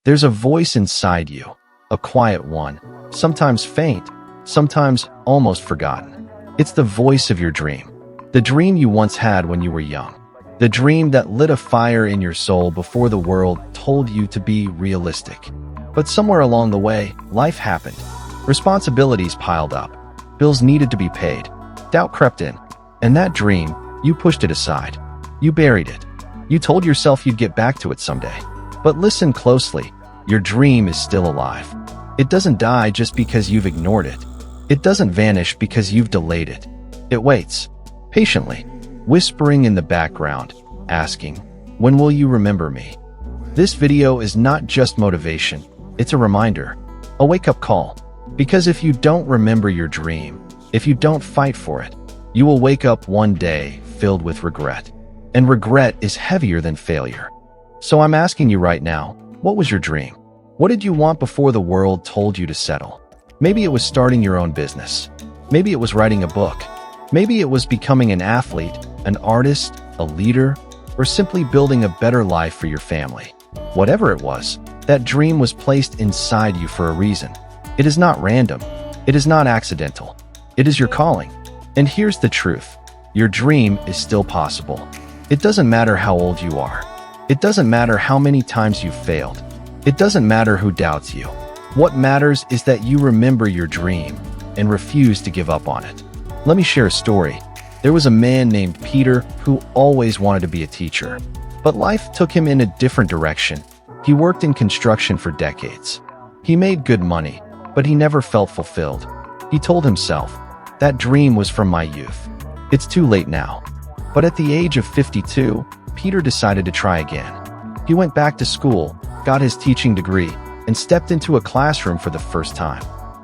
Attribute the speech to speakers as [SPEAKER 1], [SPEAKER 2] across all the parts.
[SPEAKER 1] There's a voice inside you, a quiet one, sometimes faint, sometimes almost forgotten. It's the voice of your dream. The dream you once had when you were young. The dream that lit a fire in your soul before the world told you to be realistic. But somewhere along the way, life happened. Responsibilities piled up. Bills needed to be paid. Doubt crept in. And that dream, you pushed it aside. You buried it. You told yourself you'd get back to it someday. But listen closely. Your dream is still alive. It doesn't die just because you've ignored it. It doesn't vanish because you've delayed it. It waits, patiently, whispering in the background, asking, "When will you remember me?" This video is not just motivation, it's a reminder, a wake-up call. Because if you don't remember your dream, if you don't fight for it, you will wake up one day filled with regret. And regret is heavier than failure. So I'm asking you right now, what was your dream? What did you want before the world told you to settle? Maybe it was starting your own business. Maybe it was writing a book. Maybe it was becoming an athlete, an artist, a leader, or simply building a better life for your family. Whatever it was, that dream was placed inside you for a reason. It is not random. It is not accidental. It is your calling. And here's the truth. Your dream is still possible. It doesn't matter how old you are. It doesn't matter how many times you've failed. It doesn't matter who doubts you. What matters is that you remember your dream and refuse to give up on it. Let me share a story. There was a man named Peter who always wanted to be a teacher. But life took him in a different direction. He worked in construction for decades. He made good money, but he never felt fulfilled. He told himself, "That dream was from my youth. It's too late now." But at the age of 52, Peter decided to try again. He went back to school, got his teaching degree, and stepped into a classroom for the first time.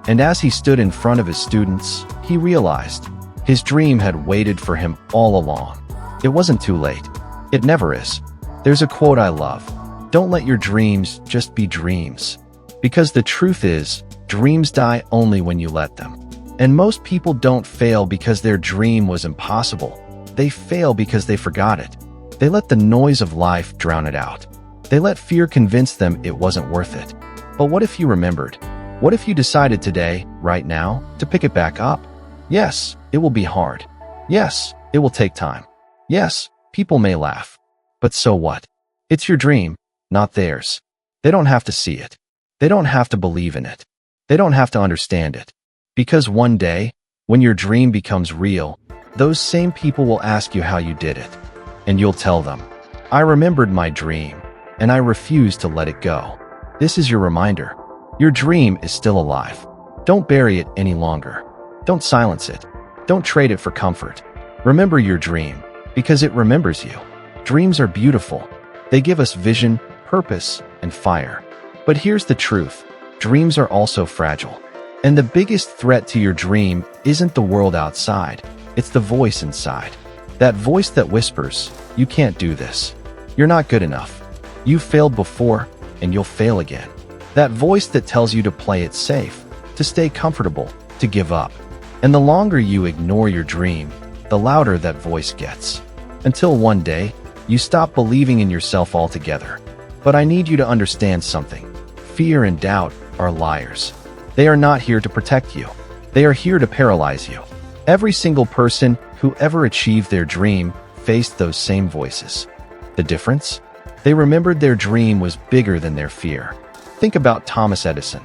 [SPEAKER 1] And as he stood in front of his students, he realized his dream had waited for him all along. It wasn't too late. It never is. There's a quote I love. Don't let your dreams just be dreams. Because the truth is, dreams die only when you let them. And most people don't fail because their dream was impossible. They fail because they forgot it. They let the noise of life drown it out. They let fear convince them it wasn't worth it. But what if you remembered? What if you decided today, right now, to pick it back up? Yes, it will be hard. Yes, it will take time. Yes, people may laugh. But so what? It's your dream, not theirs. They don't have to see it. They don't have to believe in it. They don't have to understand it. Because one day, when your dream becomes real, those same people will ask you how you did it. And you'll tell them, "I remembered my dream, and I refuse to let it go." This is your reminder. Your dream is still alive. Don't bury it any longer. Don't silence it. Don't trade it for comfort. Remember your dream, because it remembers you. Dreams are beautiful. They give us vision, purpose, and fire. But here's the truth. Dreams are also fragile. And the biggest threat to your dream isn't the world outside. It's the voice inside. That voice that whispers, "You can't do this. You're not good enough. You've failed before, and you'll fail again." That voice that tells you to play it safe, to stay comfortable, to give up. And the longer you ignore your dream, the louder that voice gets. Until one day, you stop believing in yourself altogether. But I need you to understand something. Fear and doubt are liars. They are not here to protect you. They are here to paralyze you. Every single person who ever achieved their dream faced those same voices. The difference? They remembered their dream was bigger than their fear. Think about Thomas Edison.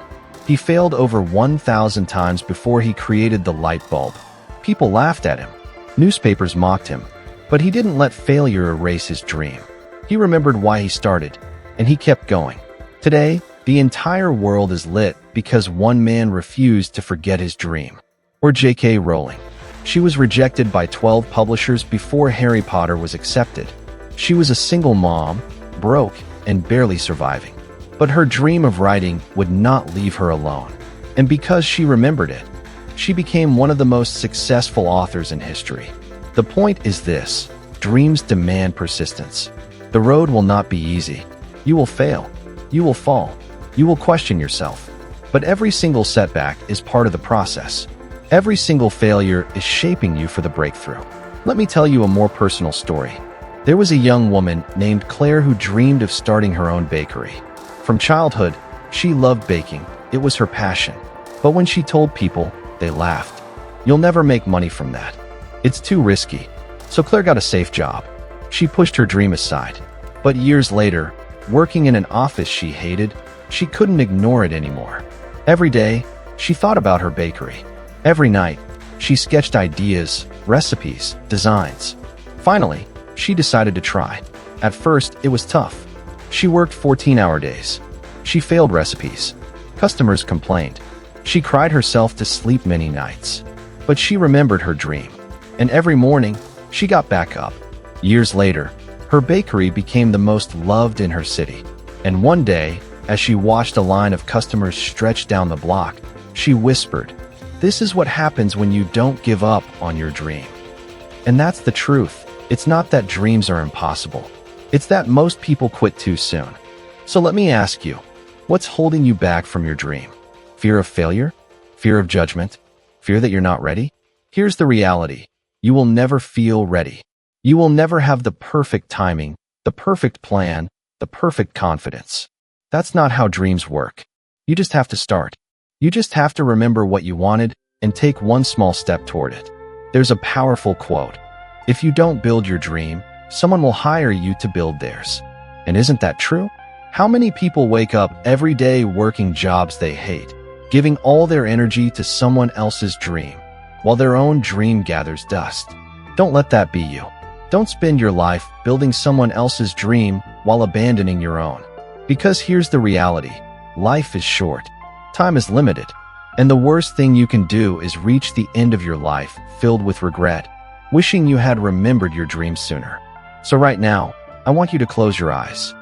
[SPEAKER 1] He failed over 1,000 times before he created the light bulb. People laughed at him. Newspapers mocked him. But he didn't let failure erase his dream. He remembered why he started, and he kept going. Today, the entire world is lit because one man refused to forget his dream. Or J.K. Rowling. She was rejected by 12 publishers before Harry Potter was accepted. She was a single mom, broke, and barely surviving. But her dream of writing would not leave her alone. And because she remembered it, she became one of the most successful authors in history. The point is this: dreams demand persistence. The road will not be easy. You will fail. You will fall. You will question yourself. But every single setback is part of the process. Every single failure is shaping you for the breakthrough. Let me tell you a more personal story. There was a young woman named Claire who dreamed of starting her own bakery. From childhood, she loved baking. It was her passion. But when she told people, they laughed. "You'll never make money from that. It's too risky." So Claire got a safe job. She pushed her dream aside. But years later, working in an office she hated, she couldn't ignore it anymore. Every day, she thought about her bakery. Every night, she sketched ideas, recipes, designs. Finally, she decided to try. At first, it was tough. She worked 14-hour days. She failed recipes. Customers complained. She cried herself to sleep many nights. But she remembered her dream. And every morning, she got back up. Years later, her bakery became the most loved in her city. And one day, as she watched a line of customers stretch down the block, she whispered, "This is what happens when you don't give up on your dream." And that's the truth. It's not that dreams are impossible. It's that most people quit too soon. So let me ask you, what's holding you back from your dream? Fear of failure? Fear of judgment? Fear that you're not ready? Here's the reality. You will never feel ready. You will never have the perfect timing, the perfect plan, the perfect confidence. That's not how dreams work. You just have to start. You just have to remember what you wanted and take one small step toward it. There's a powerful quote. If you don't build your dream, someone will hire you to build theirs. And isn't that true? How many people wake up every day working jobs they hate, giving all their energy to someone else's dream, while their own dream gathers dust? Don't let that be you. Don't spend your life building someone else's dream while abandoning your own. Because here's the reality. Life is short. Time is limited. And the worst thing you can do is reach the end of your life filled with regret, wishing you had remembered your dream sooner. So right now, I want you to close your eyes.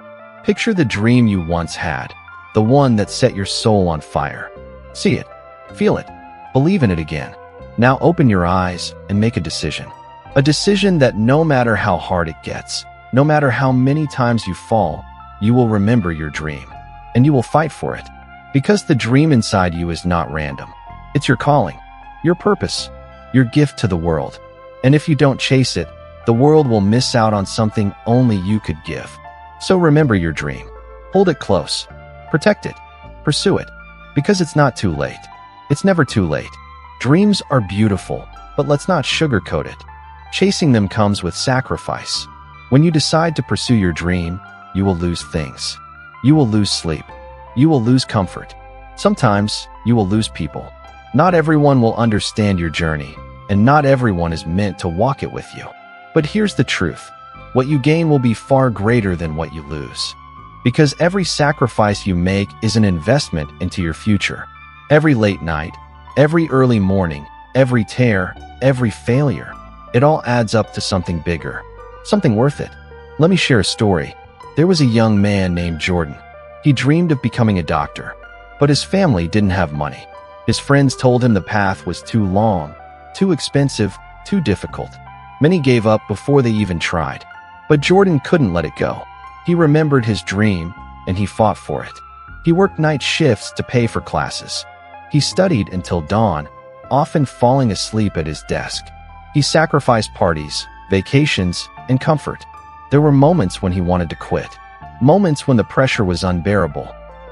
[SPEAKER 1] Picture the dream you once had, the one that set your soul on fire. See it, feel it, believe in it again. Now open your eyes and make a decision. A decision that no matter how hard it gets, no matter how many times you fall, you will remember your dream, and you will fight for it. Because the dream inside you is not random. It's your calling, your purpose, your gift to the world. And if you don't chase it, the world will miss out on something only you could give. So remember your dream. Hold it close. Protect it. Pursue it. Because it's not too late. It's never too late. Dreams are beautiful, but let's not sugarcoat it. Chasing them comes with sacrifice. When you decide to pursue your dream, you will lose things. You will lose sleep. You will lose comfort. Sometimes you will lose people. Not everyone will understand your journey, and not everyone is meant to walk it with you. But here's the truth. What you gain will be far greater than what you lose. Because every sacrifice you make is an investment into your future. Every late night, every early morning, every tear, every failure, it all adds up to something bigger, something worth it. Let me share a story. There was a young man named Jordan. He dreamed of becoming a doctor, but his family didn't have money. His friends told him the path was too long, too expensive, too difficult. Many gave up before they even tried. But Jordan couldn't let it go. He remembered his dream, and he fought for it. He worked night shifts to pay for classes. He studied until dawn, often falling asleep at his desk. He sacrificed parties, vacations, and comfort. There were moments when he wanted to quit, moments when the pressure was unbearable.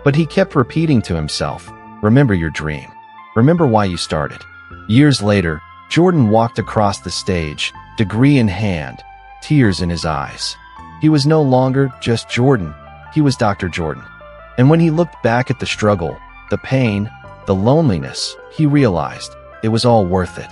[SPEAKER 1] But he kept repeating to himself, "Remember your dream. Remember why you started." Years later, Jordan walked across the stage, degree in hand, tears in his eyes. He was no longer just Jordan, he was Dr. Jordan. And when he looked back at the struggle, the pain, the loneliness, he realized it was all worth it.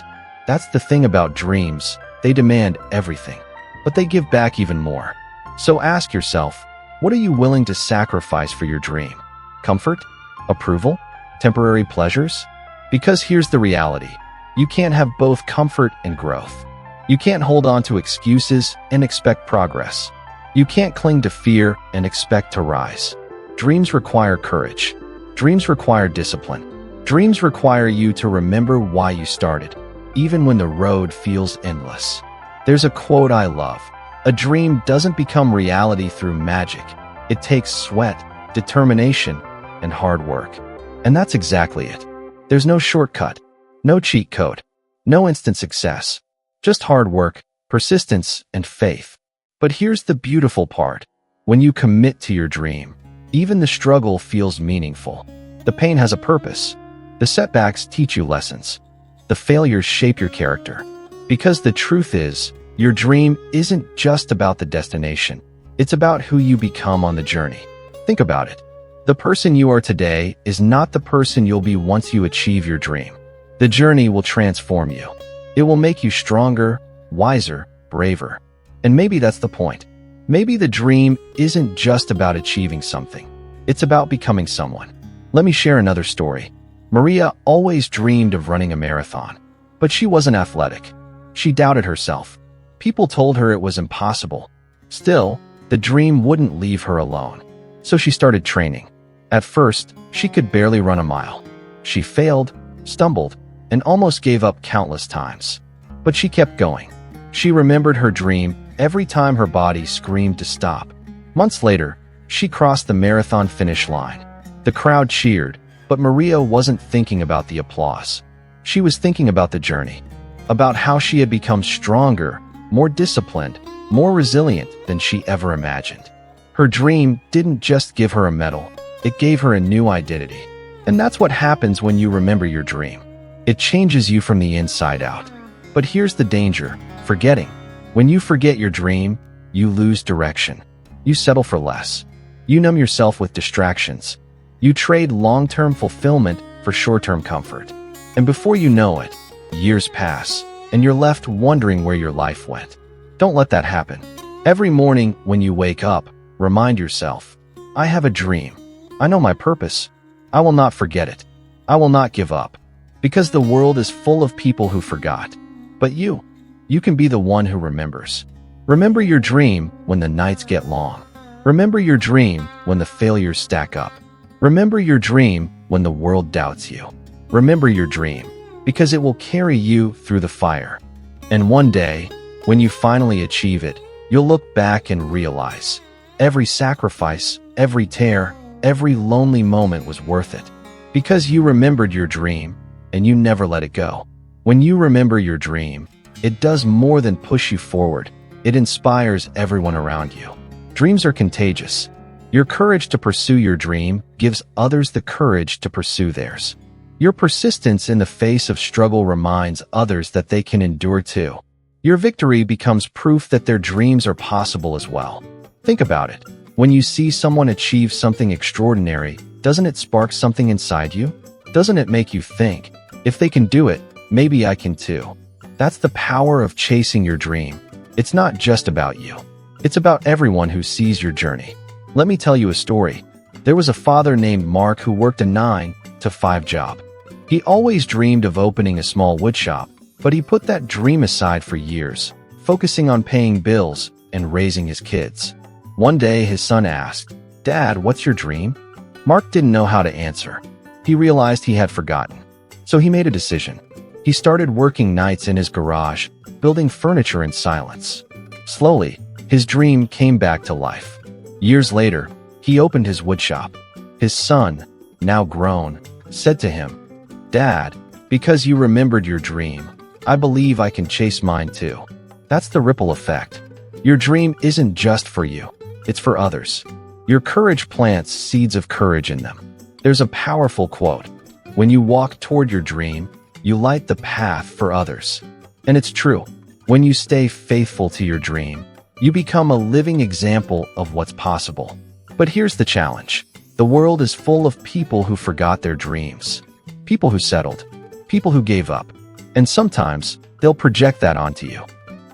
[SPEAKER 1] That's the thing about dreams, they demand everything, but they give back even more. So ask yourself, what are you willing to sacrifice for your dream? Comfort? Approval? Temporary pleasures? Because here's the reality. You can't have both comfort and growth. You can't hold on to excuses and expect progress. You can't cling to fear and expect to rise. Dreams require courage. Dreams require discipline. Dreams require you to remember why you started, even when the road feels endless. There's a quote I love. A dream doesn't become reality through magic. It takes sweat, determination, and hard work. And that's exactly it. There's no shortcut, no cheat code, no instant success. Just hard work, persistence, and faith. But here's the beautiful part. When you commit to your dream, Even the struggle feels meaningful. The pain has a purpose. The setbacks teach you lessons. The failures shape your character. Because the truth is, your dream isn't just about the destination. It's about who you become on the journey. Think about it. The person you are today is not the person you'll be once you achieve your dream. The journey will transform you. It will make you stronger, wiser, braver. And maybe that's the point. Maybe the dream isn't just about achieving something. It's about becoming someone. Let me share another story. Maria always dreamed of running a marathon, but she wasn't athletic. She doubted herself. People told her it was impossible. Still, the dream wouldn't leave her alone. So she started training. At first, she could barely run a mile. She failed, stumbled, and almost gave up countless times. But she kept going. She remembered her dream every time her body screamed to stop. Months later, she crossed the marathon finish line. The crowd cheered, but Maria wasn't thinking about the applause. She was thinking about the journey, about how she had become stronger, more disciplined, more resilient than she ever imagined. Her dream didn't just give her a medal, it gave her a new identity. And that's what happens when you remember your dream. It changes you from the inside out. But here's the danger: forgetting. When you forget your dream, you lose direction. You settle for less. You numb yourself with distractions. You trade long-term fulfillment for short-term comfort. And before you know it, years pass, and you're left wondering where your life went. Don't let that happen. Every morning when you wake up, remind yourself, I have a dream. I know my purpose. I will not forget it. I will not give up. Because the world is full of people who forgot. But you can be the one who remembers. Remember your dream when the nights get long. Remember your dream when the failures stack up. Remember your dream when the world doubts you. Remember your dream, because it will carry you through the fire. And one day, when you finally achieve it, you'll look back and realize every sacrifice, every tear, every lonely moment was worth it. Because you remembered your dream, and you never let it go. When you remember your dream, it does more than push you forward. It inspires everyone around you. Dreams are contagious. Your courage to pursue your dream gives others the courage to pursue theirs. Your persistence in the face of struggle reminds others that they can endure too. Your victory becomes proof that their dreams are possible as well. Think about it. When you see someone achieve something extraordinary, doesn't it spark something inside you? Doesn't it make you think, if they can do it, maybe I can too? That's the power of chasing your dream. It's not just about you. It's about everyone who sees your journey. Let me tell you a story. There was a father named Mark who worked a 9-to-5 job. He always dreamed of opening a small wood shop, but he put that dream aside for years, focusing on paying bills and raising his kids. One day, his son asked, "Dad, what's your dream?" Mark didn't know how to answer. He realized he had forgotten. So he made a decision. He started working nights in his garage, building furniture in silence. Slowly, his dream came back to life. Years later, he opened his woodshop. His son, now grown, said to him, "Dad, because you remembered your dream, I believe I can chase mine too." That's the ripple effect. Your dream isn't just for you, it's for others. Your courage plants seeds of courage in them. There's a powerful quote: when you walk toward your dream, you light the path for others. And it's true. When you stay faithful to your dream, you become a living example of what's possible. But here's the challenge. The world is full of people who forgot their dreams. People who settled. People who gave up. And sometimes, they'll project that onto you.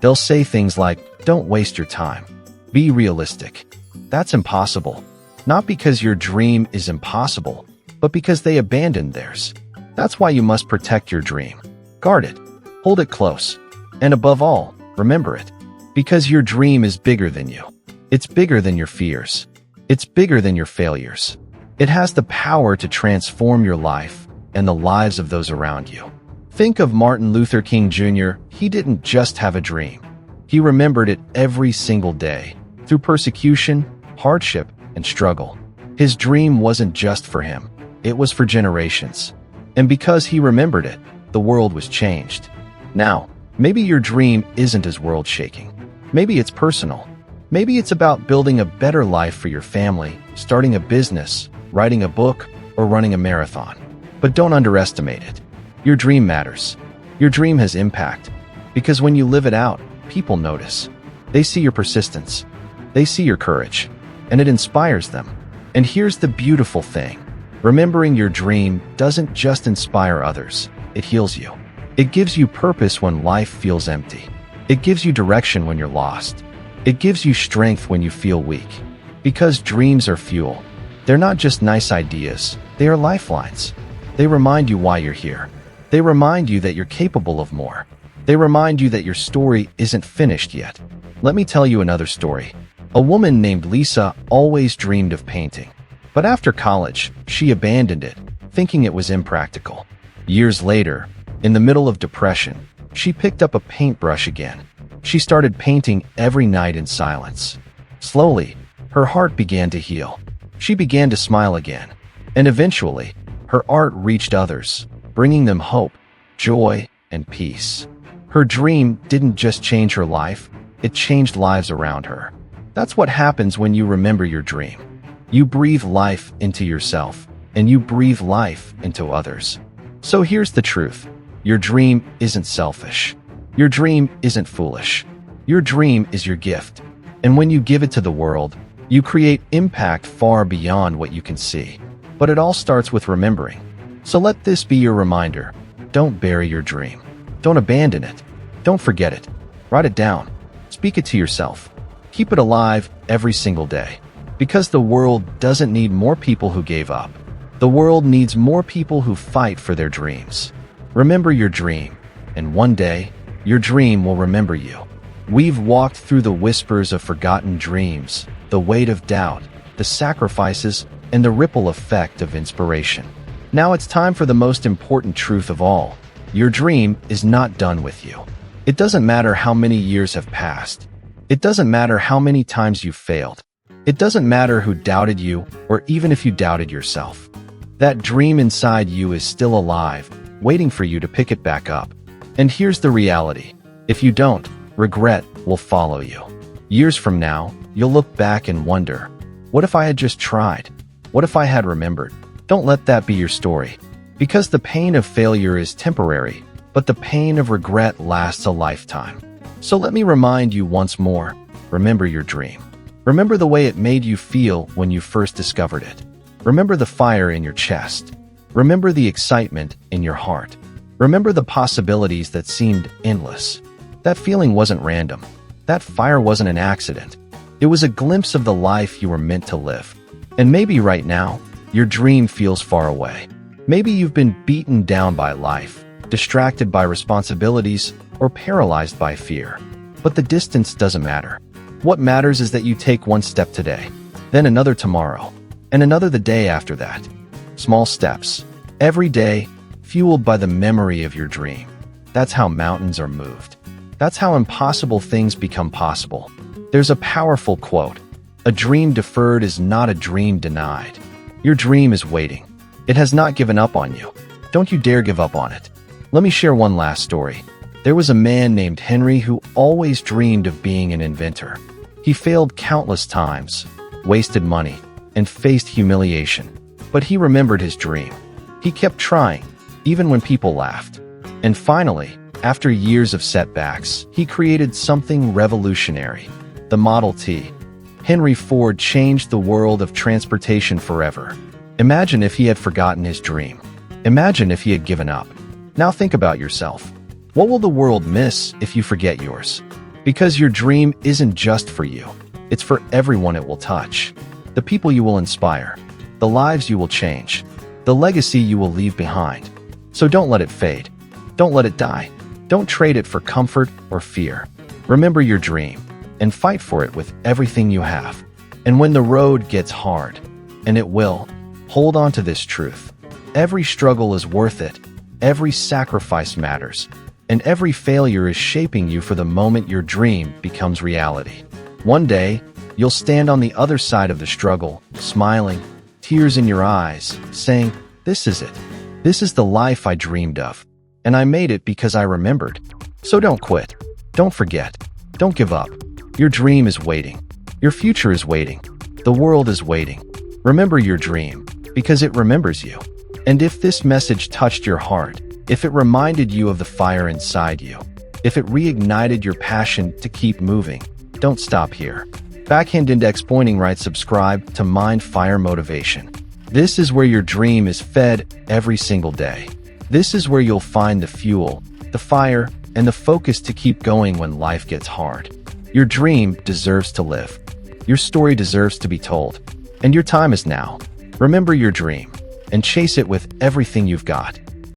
[SPEAKER 1] They'll say things like, "Don't waste your time. Be realistic." That's impossible. Not because your dream is impossible, but because they abandoned theirs. That's why you must protect your dream. Guard it. Hold it close. And above all, remember it. Because your dream is bigger than you. It's bigger than your fears. It's bigger than your failures. It has the power to transform your life and the lives of those around you. Think of Martin Luther King Jr. He didn't just have a dream. He remembered it every single day, through persecution, hardship, and struggle. His dream wasn't just for him. It was for generations. And because he remembered it, the world was changed. Now, maybe your dream isn't as world-shaking. Maybe it's personal. Maybe it's about building a better life for your family, starting a business, writing a book, or running a marathon. But don't underestimate it. Your dream matters. Your dream has impact. Because when you live it out, people notice. They see your persistence. They see your courage. And it inspires them. And here's the beautiful thing. Remembering your dream doesn't just inspire others. It heals you. It gives you purpose when life feels empty. It gives you direction when you're lost. It gives you strength when you feel weak. Because dreams are fuel. They're not just nice ideas. They are lifelines. They remind you why you're here. They remind you that you're capable of more. They remind you that your story isn't finished yet. Let me tell you another story. A woman named Lisa always dreamed of painting. But after college, she abandoned it, thinking it was impractical. Years later, in the middle of depression, she picked up a paintbrush again. She started painting every night in silence. Slowly, her heart began to heal. She began to smile again. And eventually, her art reached others, bringing them hope, joy, and peace. Her dream didn't just change her life, it changed lives around her. That's what happens when you remember your dream. You breathe life into yourself, and you breathe life into others. So here's the truth. Your dream isn't selfish. Your dream isn't foolish. Your dream is your gift. And when you give it to the world, you create impact far beyond what you can see. But it all starts with remembering. So let this be your reminder. Don't bury your dream. Don't abandon it. Don't forget it. Write it down. Speak it to yourself. Keep it alive every single day. Because the world doesn't need more people who gave up. The world needs more people who fight for their dreams. Remember your dream, and one day, your dream will remember you. We've walked through the whispers of forgotten dreams, the weight of doubt, the sacrifices, and the ripple effect of inspiration. Now it's time for the most important truth of all. Your dream is not done with you. It doesn't matter how many years have passed. It doesn't matter how many times you've failed. It doesn't matter who doubted you, or even if you doubted yourself. That dream inside you is still alive, waiting for you to pick it back up. And here's the reality. If you don't, regret will follow you. Years from now, you'll look back and wonder, what if I had just tried? What if I had remembered? Don't let that be your story. Because the pain of failure is temporary, but the pain of regret lasts a lifetime. So let me remind you once more, remember your dream. Remember the way it made you feel when you first discovered it. Remember the fire in your chest. Remember the excitement in your heart. Remember the possibilities that seemed endless. That feeling wasn't random. That fire wasn't an accident. It was a glimpse of the life you were meant to live. And maybe right now, your dream feels far away. Maybe you've been beaten down by life, distracted by responsibilities, or paralyzed by fear. But the distance doesn't matter. What matters is that you take one step today, then another tomorrow, and another the day after that. Small steps, every day, fueled by the memory of your dream. That's how mountains are moved. That's how impossible things become possible. There's a powerful quote. A dream deferred is not a dream denied. Your dream is waiting. It has not given up on you. Don't you dare give up on it. Let me share one last story. There was a man named Henry who always dreamed of being an inventor. He failed countless times, wasted money, and faced humiliation. But he remembered his dream. He kept trying, even when people laughed. And finally, after years of setbacks, he created something revolutionary, the Model T. Henry Ford changed the world of transportation forever. Imagine if he had forgotten his dream. Imagine if he had given up. Now think about yourself. What will the world miss if you forget yours? Because your dream isn't just for you. It's for everyone it will touch. The people you will inspire. The lives you will change. The legacy you will leave behind. So don't let it fade. Don't let it die. Don't trade it for comfort or fear. Remember your dream and fight for it with everything you have. And when the road gets hard, and it will, hold on to this truth. Every struggle is worth it. Every sacrifice matters. And every failure is shaping you for the moment your dream becomes reality. One day, you'll stand on the other side of the struggle, smiling, tears in your eyes, saying, "This is it. This is the life I dreamed of. And I made it because I remembered." So don't quit. Don't forget. Don't give up. Your dream is waiting. Your future is waiting. The world is waiting. Remember your dream, because it remembers you. And if this message touched your heart, if it reminded you of the fire inside you, if it reignited your passion to keep moving, don't stop here. Backhand index pointing right. Subscribe to Mind Fire Motivation. This is where your dream is fed every single day. This is where you'll find the fuel, the fire, and the focus to keep going when life gets hard. Your dream deserves to live. Your story deserves to be told. And your time is now. Remember your dream and chase it with everything you've got.